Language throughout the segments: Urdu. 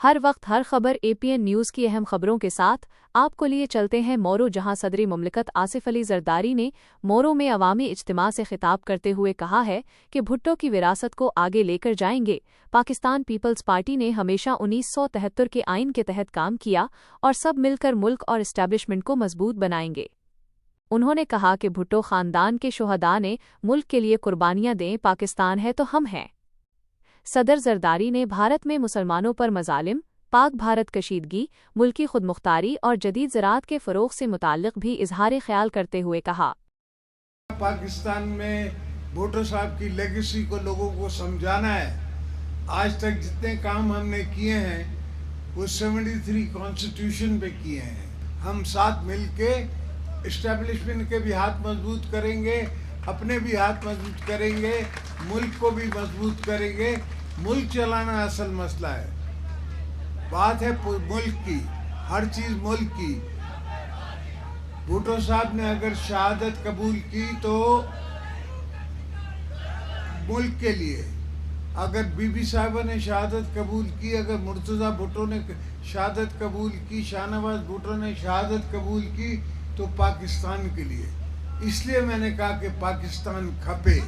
ہر وقت ہر خبر APN نیوز کی اہم خبروں کے ساتھ آپ کو لیے چلتے ہیں مورو، جہاں صدر مملکت آصف علی زرداری نے مورو میں عوامی اجتماع سے خطاب کرتے ہوئے کہا ہے کہ بھٹو کی وراثت کو آگے لے کر جائیں گے۔ پاکستان پیپلز پارٹی نے ہمیشہ 1973 کے آئین کے تحت کام کیا اور سب مل کر ملک اور اسٹیبلشمنٹ کو مضبوط بنائیں گے۔ انہوں نے کہا کہ بھٹو خاندان کے شہداء نے ملک کے لیے قربانیاں دیں، پاکستان ہے تو ہم ہیں۔ صدر زرداری نے بھارت میں مسلمانوں پر مظالم، پاک بھارت کشیدگی، ملکی خود مختاری اور جدید زراعت کے فروغ سے متعلق بھی اظہار خیال کرتے ہوئے کہا۔ پاکستان میں بھٹو صاحب کی لیگیسی کو لوگوں کو سمجھانا ہے۔ آج تک جتنے کام ہم نے کیے ہیں وہ 73 کانسٹیٹیوشن پہ کیے ہیں۔ ہم ساتھ مل کے اسٹیبلشمنٹ کے بھی ہاتھ مضبوط کریں گے، اپنے بھی ہاتھ مضبوط کریں گے، ملک کو بھی مضبوط کریں گے۔ ملک چلانا اصل مسئلہ ہے، بات ہے ملک کی، ہر چیز ملک کی۔ بھٹو صاحب نے اگر شہادت قبول کی تو ملک کے لیے، اگر بی بی صاحبہ نے شہادت قبول کی، اگر مرتضیٰ بھٹو نے شہادت قبول کی، شاہ نواز بھٹو نے شہادت قبول کی تو پاکستان کے لیے۔ اس لیے میں نے کہا کہ پاکستان کھپے،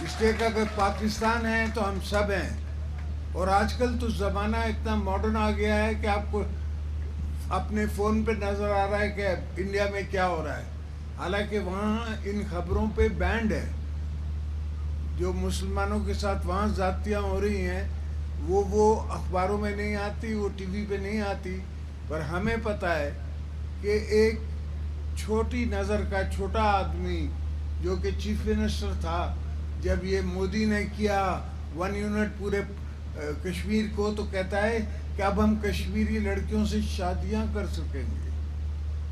اس لیے کہ اگر پاکستان ہے تو ہم سب ہیں۔ اور آج کل تو زمانہ اتنا ماڈرن آ گیا ہے کہ آپ کو اپنے فون پہ نظر آ رہا ہے کہ انڈیا میں کیا ہو رہا ہے، حالانکہ وہاں ان خبروں پہ بینڈ ہے۔ جو مسلمانوں کے ساتھ وہاں زیادتیاں ہو رہی ہیں وہ اخباروں میں نہیں آتی، وہ ٹی وی پہ نہیں آتی، پر ہمیں پتہ ہے کہ ایک چھوٹی نظر کا چھوٹا آدمی جو کہ چیف منسٹر تھا، جب یہ مودی نے کیا 1 یونٹ پورے کشمیر کو، تو کہتا ہے کہ اب ہم کشمیری لڑکیوں سے شادیاں کر سکیں گے۔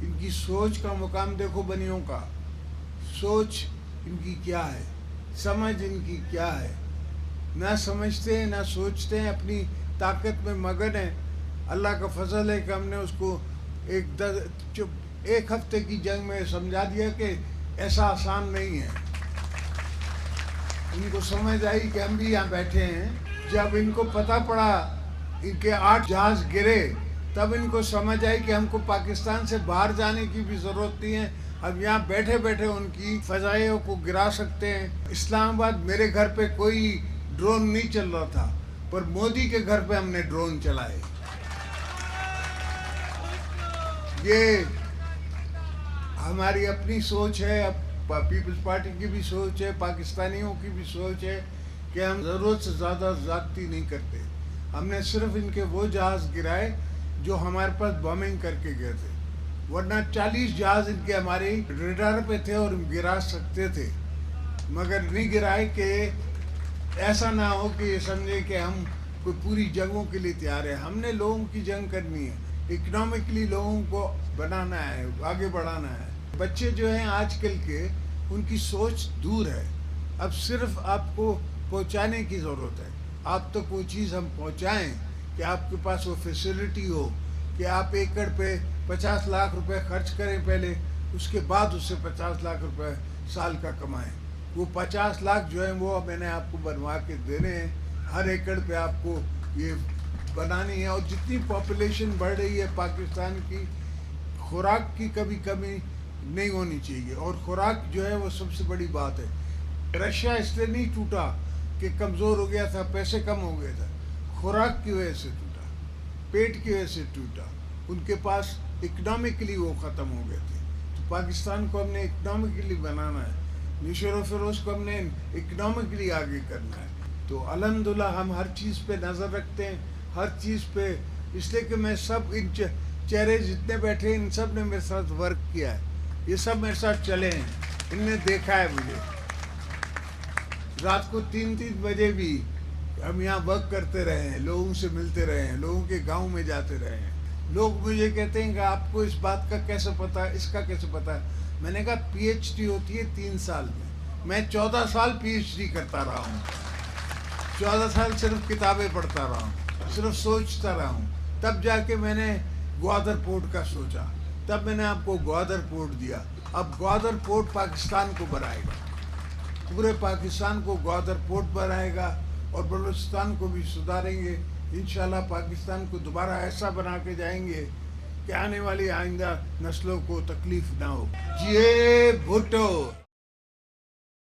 ان کی سوچ کا مقام دیکھو، بنیوں کا سوچ ان کی کیا ہے، سمجھ ان کی کیا ہے۔ نہ سمجھتے ہیں نہ سوچتے ہیں، اپنی طاقت میں مگن ہیں۔ اللہ کا فضل ہے کہ ہم نے اس کو ایک ہفتے کی جنگ میں سمجھا دیا کہ ایسا آسان نہیں ہے۔ ان کو سمجھ آئی کہ ہم بھی یہاں بیٹھے ہیں۔ جب ان کو پتہ پڑا ان کے 8 جہاز گرے، تب ان کو سمجھ آئی کہ ہم کو پاکستان سے باہر جانے کی بھی ضرورت نہیں ہے، اب یہاں بیٹھے بیٹھے ان کی فضائیوں کو گرا سکتے ہیں۔ اسلام آباد میرے گھر پہ کوئی ڈرون نہیں چل رہا تھا، پر مودی کے گھر پہ ہم نے ڈرون چلائے۔ یہ ہماری اپنی سوچ ہے، پیپلز پارٹی کی بھی سوچ ہے، پاکستانیوں کی بھی سوچ ہے کہ ہم ضرورت سے زیادہ زیادتی نہیں کرتے۔ ہم نے صرف ان کے وہ جہاز گرائے جو ہمارے پاس بمبنگ کر کے گئے تھے، ورنہ 40 جہاز ان کے ہمارے ریڈار پہ تھے اور ہم گرا سکتے تھے، مگر نہیں گرائے کہ ایسا نہ ہو کہ یہ سمجھے کہ ہم کوئی پوری جنگوں کے لیے تیار ہیں۔ ہم نے لوگوں کی جنگ کرنی ہے، اکنامکلی لوگوں کو بنانا ہے، آگے بڑھانا ہے۔ بچے جو ہیں آج کل کے، ان کی سوچ دور ہے، اب صرف آپ کو پہنچانے کی ضرورت ہے۔ آپ تک وہ چیز ہم پہنچائیں کہ آپ کے پاس وہ فیسلٹی ہو کہ آپ ایکڑ پہ 50 لاکھ روپے خرچ کریں پہلے، اس کے بعد اس سے 50 لاکھ روپے سال کا کمائیں۔ وہ 50 لاکھ جو ہیں وہ میں نے آپ کو بنوا کے دینے ہیں، ہر ایکڑ پہ آپ کو یہ بنانی ہے۔ اور جتنی پاپولیشن بڑھ رہی ہے پاکستان کی، خوراک کی کبھی کمی نہیں ہونی چاہیے، اور خوراک جو ہے وہ سب سے بڑی بات ہے۔ رشیا اس لیے نہیں ٹوٹا کہ کمزور ہو گیا تھا، پیسے کم ہو گئے تھا، خوراک کی وجہ سے ٹوٹا، پیٹ کی وجہ سے ٹوٹا۔ ان کے پاس اکنامکلی وہ ختم ہو گئے تھے۔ تو پاکستان کو ہم نے اکنامکلی بنانا ہے، نشر و فروز کو ہم نے اکنامکلی آگے کرنا ہے۔ تو الحمدللہ ہم ہر چیز پہ نظر رکھتے ہیں، ہر چیز پہ، اس لیے کہ میں سب ان چہرے جتنے بیٹھے ان سب نے میرے ساتھ ورک کیا ہے، یہ سب میرے ساتھ چلے ہیں، ان نے دیکھا ہے مجھے۔ رات کو 3 بجے بھی ہم یہاں ورک کرتے رہے ہیں، لوگوں سے ملتے رہے ہیں، لوگوں کے گاؤں میں جاتے رہے ہیں۔ لوگ مجھے کہتے ہیں کہ آپ کو اس بات کا کیسے پتہ ہے، اس کا کیسے پتہ ہے؟ میں نے کہا PhD ہوتی ہے 3 سال میں 14 سال PhD کرتا رہا ہوں، 14 سال صرف کتابیں پڑھتا رہا ہوں، صرف سوچتا رہا ہوں۔ تب جا کے میں نے گوادر پورٹ کا سوچا، تب میں نے آپ کو گوادر پورٹ دیا۔ اب گوادر پورٹ پاکستان کو بنائے گا، پورے پاکستان کو گوادر پورٹ بنائے گا، اور بلوچستان کو بھی سدھاریں گے. انشاءاللہ پاکستان کو دوبارہ ایسا بنا کے جائیں گے کہ آنے والی آئندہ نسلوں کو تکلیف نہ ہو. جی بھٹو.